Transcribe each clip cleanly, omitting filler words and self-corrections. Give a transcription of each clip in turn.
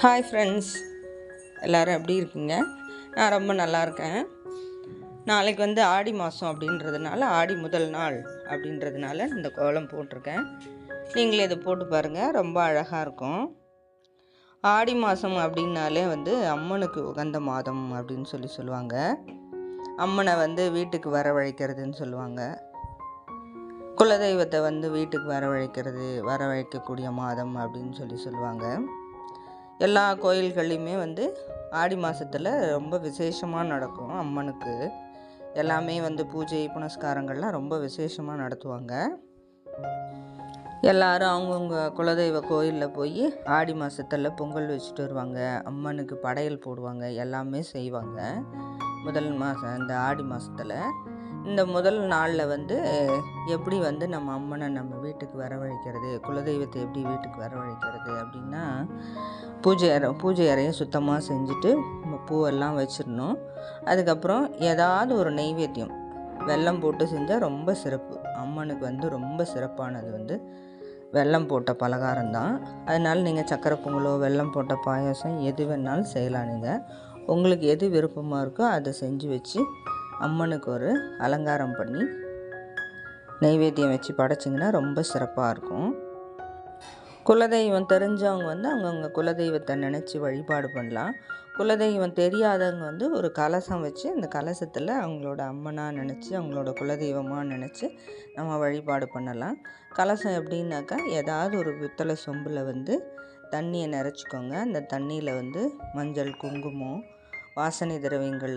Hi friends, எல்லோரும் எப்படி இருக்கீங்க? நான் ரொம்ப நல்லா இருக்கேன். நாளைக்கு ஆடி மாதம் அப்படின்றதுனால, ஆடி முதல் நாள் அப்படின்றதுனால இந்த கோலம் போட்டிருக்கேன். நீங்களே இதை போட்டு பாருங்கள், ரொம்ப அழகாக இருக்கும். ஆடி மாதம் அப்படின்னாலே அம்மனுக்கு உகந்த மாதம் அப்படின்னு சொல்லுவாங்க. அம்மனை வீட்டுக்கு வரவழைக்கிறதுன்னு சொல்லுவாங்க. குலதெய்வத்தை வீட்டுக்கு வரவழைக்கக்கூடிய மாதம் அப்படின்னு சொல்லுவாங்க. எல்லா கோயில்கள்லையுமே ஆடி மாதத்தில் ரொம்ப விசேஷமாக நடக்கும். அம்மனுக்கு எல்லாமே பூஜை புனஸ்காரங்கள்லாம் ரொம்ப விசேஷமாக நடத்துவாங்க. எல்லோரும் அவங்கவுங்க குலதெய்வ கோயிலில் போய் ஆடி மாதத்தில் பொங்கல் வச்சுட்டு வருவாங்க. அம்மனுக்கு படையல் போடுவாங்க, எல்லாமே செய்வாங்க. முதல் மாதம் இந்த ஆடி மாதத்தில் இந்த முதல் நாளில் எப்படி நம்ம அம்மனை நம்ம வீட்டுக்கு வரவழைக்கிறது, குலதெய்வத்தை எப்படி வீட்டுக்கு வரவழைக்கிறது அப்படின்னா, பூஜை அறையை சுத்தமாக செஞ்சுட்டு பூவெல்லாம் வச்சிடணும். அதுக்கப்புறம் ஏதாவது ஒரு நெய்வேத்தியம் வெல்லம் போட்டு செஞ்சால் ரொம்ப சிறப்பு. அம்மனுக்கு ரொம்ப சிறப்பானது வெல்லம் போட்ட பலகாரம் தான். அதனால் நீங்கள் சக்கரை பொங்கலோ வெல்லம் போட்ட பாயாசம் எது வேணாலும் செய்யலாம். நீங்கள் உங்களுக்கு எது விருப்பமாக இருக்கோ அதை செஞ்சு வச்சு அம்மனுக்கு ஒரு அலங்காரம் பண்ணி நெய்வேத்தியம் வச்சு படைச்சிங்கன்னா ரொம்ப சிறப்பாக இருக்கும். குலதெய்வம் தெரிஞ்சவங்க அவங்கவுங்க குலதெய்வத்தை நினச்சி வழிபாடு பண்ணலாம். குலதெய்வம் தெரியாதவங்க ஒரு கலசம் வச்சு அந்த கலசத்தில் அவங்களோட அம்மனாக நினச்சி, அவங்களோட குலதெய்வமாக நினச்சி நம்ம வழிபாடு பண்ணலாம். கலசம் எப்படின்னாக்கா, ஏதாவது ஒரு பித்தளை சொம்பில் தண்ணியை நிறச்சிக்கோங்க. அந்த தண்ணியில் மஞ்சள், குங்குமம், வாசனை திரவியங்கள்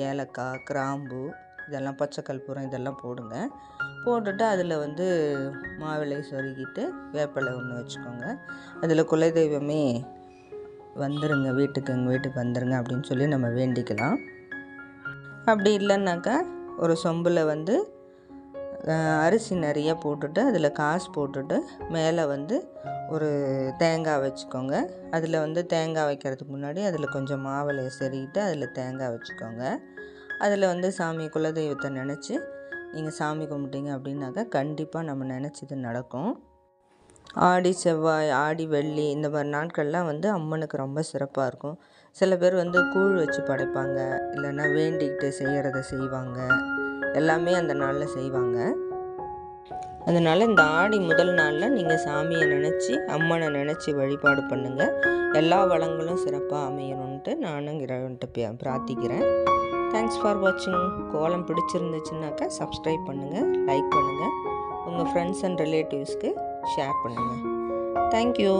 ஏலக்காய், கிராம்பு, இதெல்லாம் பச்சை கற்பூரம் இதெல்லாம் போடுங்க. போட்டுட்டு அதில் மாவிளை சொருகிட்டு வேப்பிலை ஒன்று வச்சுக்கோங்க. அதில் குலதெய்வமே வந்துருங்க, எங்கள் வீட்டுக்கு வந்துருங்க அப்படின்னு சொல்லி நம்ம வேண்டிக்கலாம். அப்படி இல்லைன்னாக்கா ஒரு சொம்பில் அரிசி நிறைய போட்டுட்டு அதில் காசு போட்டுட்டு மேலே ஒரு தேங்காய் வச்சுக்கோங்க. அதில் தேங்காய் வைக்கிறதுக்கு முன்னாடி அதில் கொஞ்சம் மாவிளையை செருகிட்டு அதில் தேங்காய் வச்சுக்கோங்க. அதில் சாமி குலதெய்வத்தை நினச்சி நீங்கள் சாமி கும்பிட்டீங்க அப்படின்னாக்கா கண்டிப்பாக நம்ம நினச்சது நடக்கும். ஆடி செவ்வாய், ஆடி வெள்ளி இந்த மாதிரி நாட்கள்லாம் அம்மனுக்கு ரொம்ப சிறப்பாக இருக்கும். சில பேர் கூழ் வச்சு படைப்பாங்க, இல்லைன்னா வேண்டிக்கிட்டு செய்கிறத செய்வாங்க. எல்லாமே அந்த நாளில் செய்வாங்க. அதனால் இந்த ஆடி முதல் நாளில் நீங்கள் சாமியை நினச்சி அம்மனை நினச்சி வழிபாடு பண்ணுங்கள். எல்லா வளங்களும் சிறப்பாக அமையணுன்ட்டு நானும் இறைவன்கிட்ட பிரார்த்திக்கிறேன். தேங்க்ஸ் ஃபார் வாட்சிங். கோலம் பிடிச்சிருந்துச்சுன்னாக்கா சப்ஸ்கிரைப் பண்ணுங்கள், லைக் பண்ணுங்கள், உங்கள் ஃப்ரெண்ட்ஸ் அண்ட் ரிலேட்டிவ்ஸ்க்கு ஷேர் பண்ணுங்கள். தேங்க்யூ.